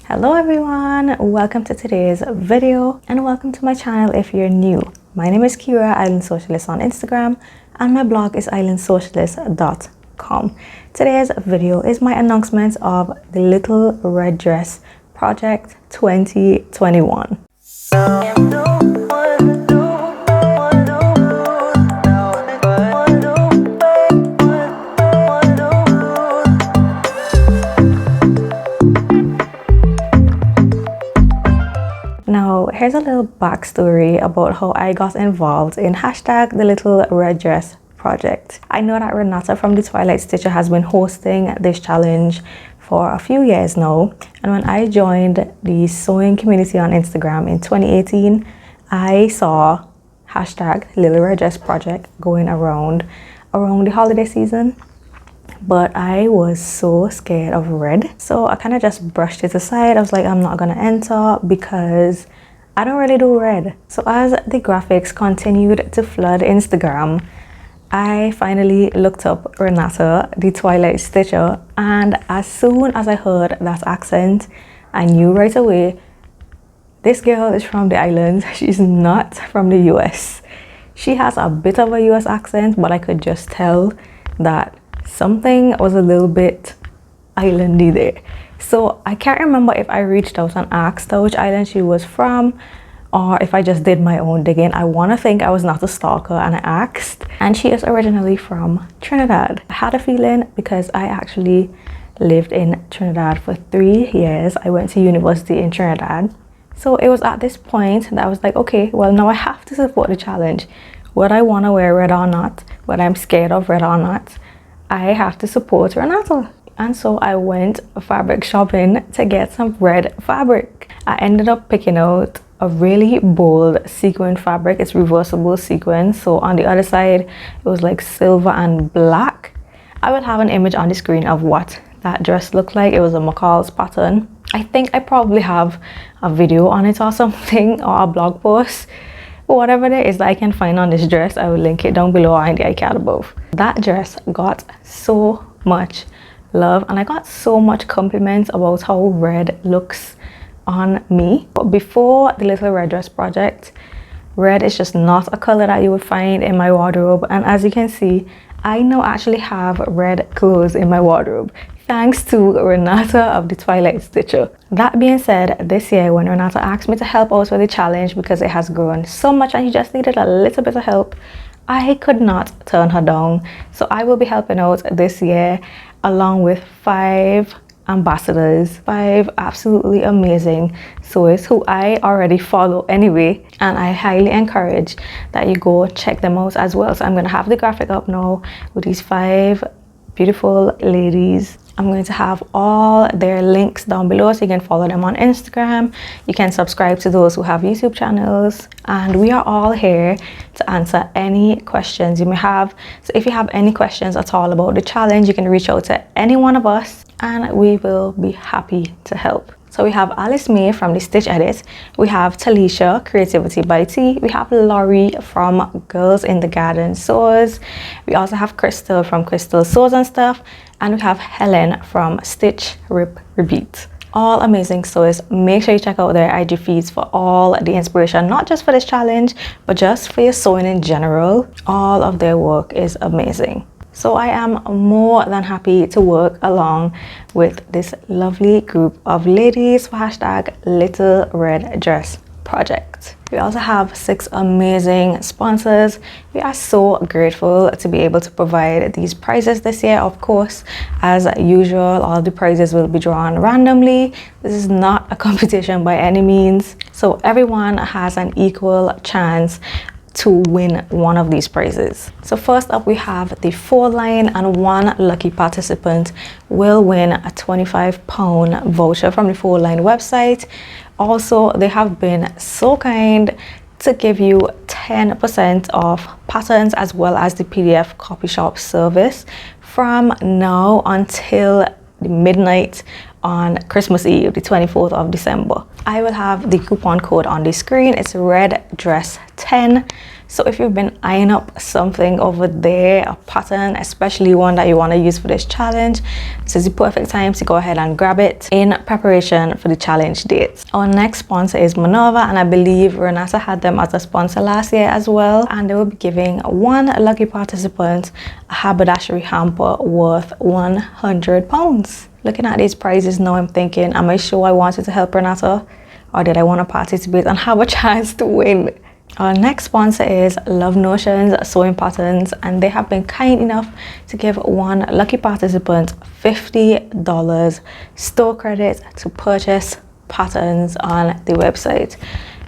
Hello everyone, welcome to today's video and welcome to my channel if you're new. My name is Kira, Island Socialist on Instagram, and my blog is islandsocialist.com. Today's video is my announcement of the Little Red Dress Project 2021. Now, here's a little backstory about how I got involved in hashtag the Little Red Dress Project. I know that Renata from the Twilight Stitcher has been hosting this challenge for a few years now, and when I joined the sewing community on Instagram in 2018, I saw hashtag Little Red Dress Project going around the holiday season. But I was so scared of red, so I kind of just brushed it aside. I was like, I'm not gonna enter because I don't really do red. So as the graphics continued to flood Instagram, I finally looked up Renata, the Twilight Stitcher, and as soon as I heard that accent, I knew right away, this girl is from the islands. She's not from the US. She has a bit of a US accent, but I could just tell that something was a little bit islandy there. So I can't remember if I reached out and asked her which island she was from or if I just did my own digging. I want to think I was not a stalker and I asked, and she is originally from Trinidad. I had a feeling because I actually lived in Trinidad for 3 years. I went to university in Trinidad. So it was at this point that I was like, okay, well now I have to support the challenge. Whether I want to wear red or not, whether I'm scared of red or not, I have to support Renata. And so I went fabric shopping to get some red fabric. I ended up picking out a really bold sequin fabric. It's reversible sequin, so on the other side it was like silver and black. I will have an image on the screen of what that dress looked like. It was a McCall's pattern. I think I probably have a video on it or something, or a blog post. Whatever there is that I can find on this dress, I will link it down below or in the iCard above. That dress got so much love and I got so much compliments about how red looks on me. But before the Little Red Dress Project, red is just not a color that you would find in my wardrobe, and as you can see, I now actually have red clothes in my wardrobe, thanks to Renata of the Twilight Stitcher. That being said, this year when Renata asked me to help out with the challenge because it has grown so much and she just needed a little bit of help, I could not turn her down. So I will be helping out this year along with 5 ambassadors, 5 absolutely amazing sewers who I already follow anyway, and I highly encourage that you go check them out as well. So I'm going to have the graphic up now with these 5 beautiful ladies. I'm going to have all their links down below so you can follow them on Instagram. You can subscribe to those who have YouTube channels, and we are all here to answer any questions you may have. So if you have any questions at all about the challenge, you can reach out to any one of us and we will be happy to help. So we have Alice May from the Stitch Edit, we have Talisha, Creativity by T, we have Laurie from Girls in the Garden Sews, we also have Crystal from Crystal Sews and Stuff, and we have Helen from Stitch Rip Repeat. All amazing sewers. Make sure you check out their IG feeds for all the inspiration, not just for this challenge, but just for your sewing in general. All of their work is amazing. So I am more than happy to work along with this lovely group of ladies for hashtag Little Red Dress Project. We also have 6 amazing sponsors. We are so grateful to be able to provide these prizes this year. Of course, as usual, all the prizes will be drawn randomly. This is not a competition by any means, so everyone has an equal chance to win one of these prizes. So first up we have the 4 line, and one lucky participant will win a £25 voucher from the 4 line website. Also, they have been so kind to give you 10% off patterns as well as the PDF copy shop service from now until midnight on Christmas Eve, the 24th of December. I will have the coupon code on the screen. It's REDDRESS10. So if you've been eyeing up something over there, a pattern, especially one that you want to use for this challenge, this is the perfect time to go ahead and grab it in preparation for the challenge dates. Our next sponsor is Minerva, and I believe Renata had them as a sponsor last year as well, and they will be giving one lucky participant a haberdashery hamper worth £100. Looking at these prizes now, I'm thinking, am I sure I wanted to help Renata, or did I want to participate and have a chance to win? Our next sponsor is Love Notions Sewing Patterns, and they have been kind enough to give one lucky participant $50 store credit to purchase patterns on the website.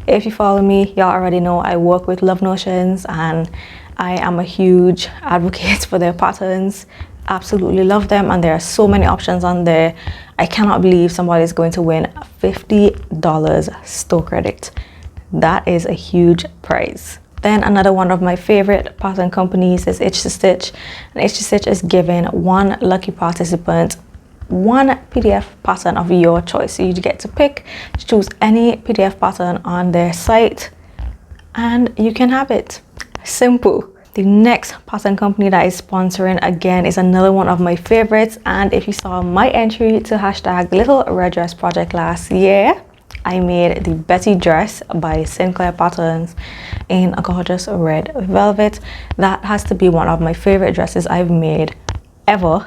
If you follow me, y'all already know I work with Love Notions and I am a huge advocate for their patterns. Absolutely love them, and there are so many options on there. I cannot believe somebody is going to win $50 store credit. That is a huge prize. Then another one of my favorite pattern companies is Itch to Stitch, and Itch to Stitch is giving one lucky participant one PDF pattern of your choice. So you get to pick, choose any PDF pattern on their site, and you can have it. Simple. The next pattern company that is sponsoring again is another one of my favorites, and if you saw my entry to hashtag the Little Red Dress Project last year, I made the Betty dress by Sinclair Patterns in a gorgeous red velvet. That has to be one of my favorite dresses I've made ever.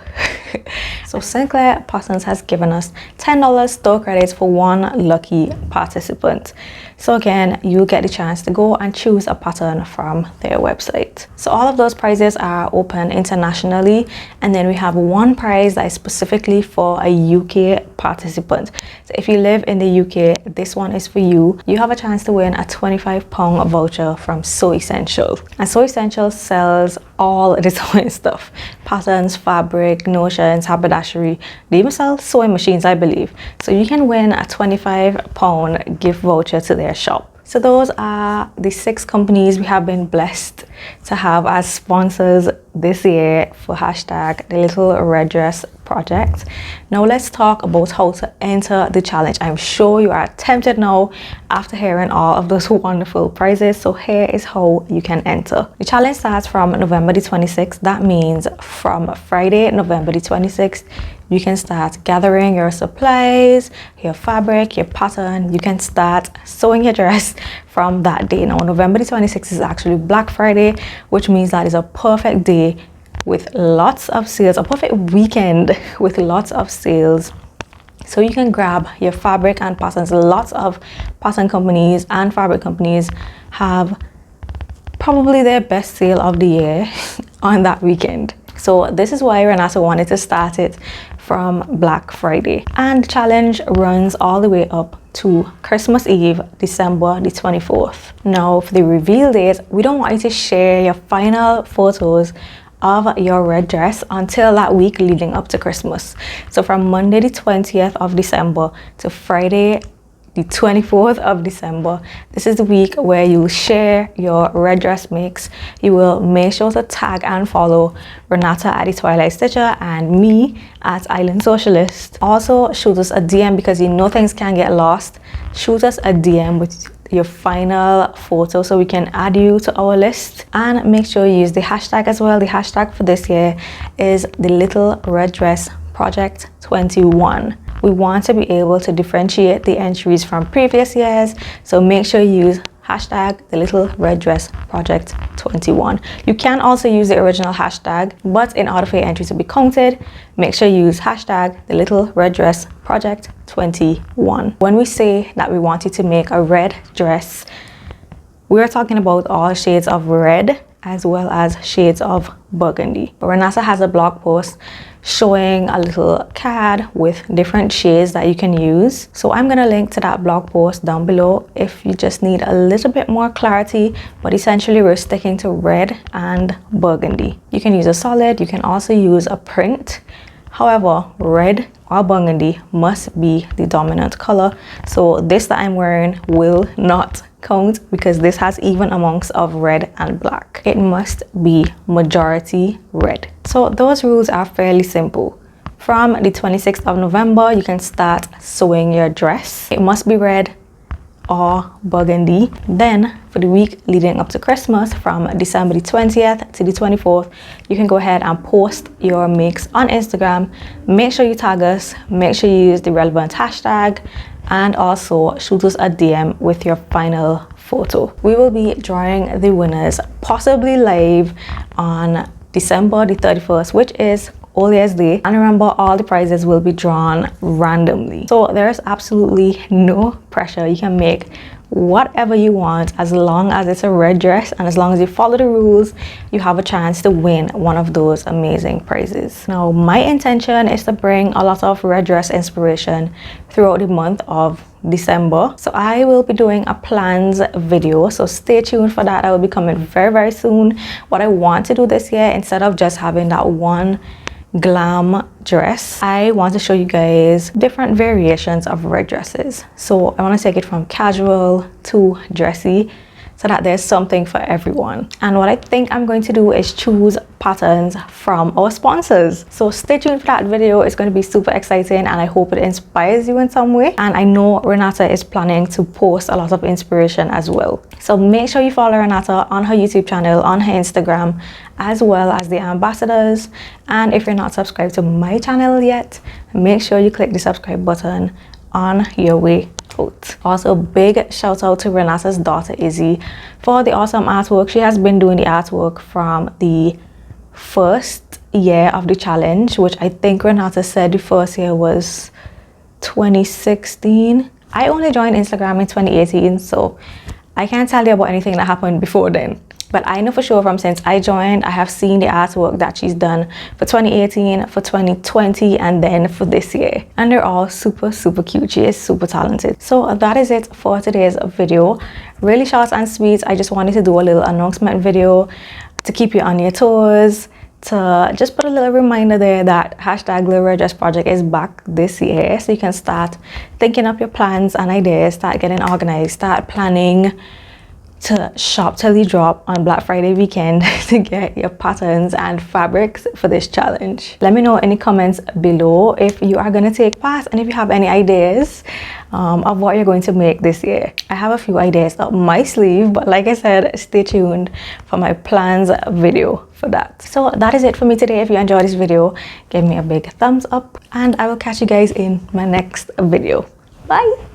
So Sinclair Patterns has given us $10 store credits for one lucky participant. So again, you get the chance to go and choose a pattern from their website. So all of those prizes are open internationally, and then we have one prize that is specifically for a UK participant. So if you live in the UK, this one is for you. You have a chance to win a £25 voucher from Sew Essential. And Sew Essential sells all the sewing stuff: patterns, fabric, notions, haberdashery. They even sell sewing machines, I believe. So you can win a £25 gift voucher to their shop. So those are the 6 companies we have been blessed to have as sponsors this year for hashtag the Little Red Dress Project. Now let's talk about how to enter the challenge. I'm sure you are tempted now after hearing all of those wonderful prizes. So here is how you can enter. The challenge starts from November the 26th. That means from Friday, November the 26th, you can start gathering your supplies, your fabric, your pattern. You can start sewing your dress from that day. Now, November the 26th is actually Black Friday, which means that is a perfect day with lots of sales, a perfect weekend with lots of sales. So you can grab your fabric and patterns. Lots of pattern companies and fabric companies have probably their best sale of the year on that weekend. So this is why Renata wanted to start it from Black Friday. And the challenge runs all the way up to Christmas Eve, December the 24th. Now for the reveal date, we don't want you to share your final photos of your red dress until that week leading up to Christmas. So from Monday the 20th of December to Friday the 24th of December, this is the week where you share your red dress mix. You will make sure to tag and follow Renata at the Twilight Stitcher and me at Island Socialist. Also shoot us a DM, because you know things can get lost. Shoot us a DM with your final photo so we can add you to our list, and make sure you use the hashtag as well. The hashtag for this year is the Little Red Dress Project 21. We want to be able to differentiate the entries from previous years, so make sure you use hashtag the Little Red Dress Project 21. You can also use the original hashtag, but in order for your entry to be counted, make sure you use hashtag the Little Red Dress Project 21. When we say that we want you to make a red dress, we're talking about all shades of red as well as shades of burgundy. But Renata has a blog post showing a little card with different shades that you can use. So I'm gonna link to that blog post down below if you just need a little bit more clarity, but essentially we're sticking to red and burgundy. You can use a solid, you can also use a print. However, red or burgundy must be the dominant color. So this that I'm wearing will not count, because this has even amounts of red and black. It must be majority red. So those rules are fairly simple. From the 26th of November, you can start sewing your dress. It must be red or burgundy. Then for the week leading up to Christmas, from December the 20th to the 24th, you can go ahead and post your makes on Instagram. Make sure you tag us, make sure you use the relevant hashtag, and also shoot us a DM with your final photo. We will be drawing the winners possibly live on December the 31st, which is All Year's Day. And remember, all the prizes will be drawn randomly, so there's absolutely no pressure. You can make whatever you want as long as it's a red dress, and as long as you follow the rules, you have a chance to win one of those amazing prizes. Now, my intention is to bring a lot of red dress inspiration throughout the month of December, so I will be doing a plans video, so stay tuned for that. I will be coming very soon. What I want to do this year, instead of just having that one glam dress, I want to show you guys different variations of red dresses. So I want to take it from casual to dressy, so that there's something for everyone. And what I think I'm going to do is choose patterns from our sponsors. So stay tuned for that video. It's going to be super exciting, and I hope it inspires you in some way. And I know Renata is planning to post a lot of inspiration as well. So make sure you follow Renata on her YouTube channel, on her Instagram, as well as the ambassadors. And if you're not subscribed to my channel yet, make sure you click the subscribe button on your way out. Also, big shout out to Renata's daughter Izzy for the awesome artwork. She has been doing the artwork from the first year of the challenge, which I think Renata said the first year was 2016. I only joined Instagram in 2018, so I can't tell you about anything that happened before then. But I know for sure from since I joined, I have seen the artwork that she's done for 2018, for 2020, and then for this year. And they're all super cute. She is super talented. So that is it for today's video. Really short and sweet. I just wanted to do a little announcement video to keep you on your toes, to just put a little reminder there that hashtag Little Red Dress Project is back this year, so you can start thinking up your plans and ideas, start getting organized, start planning to shop till you drop on Black Friday weekend to get your patterns and fabrics for this challenge. Let me know in the comments below if you are going to take part, and if you have any ideas of what you're going to make this year. I have a few ideas up my sleeve, but like I said, stay tuned for my plans video for that. So that is it for me today. If you enjoyed this video, give me a big thumbs up, and I will catch you guys in my next video. Bye.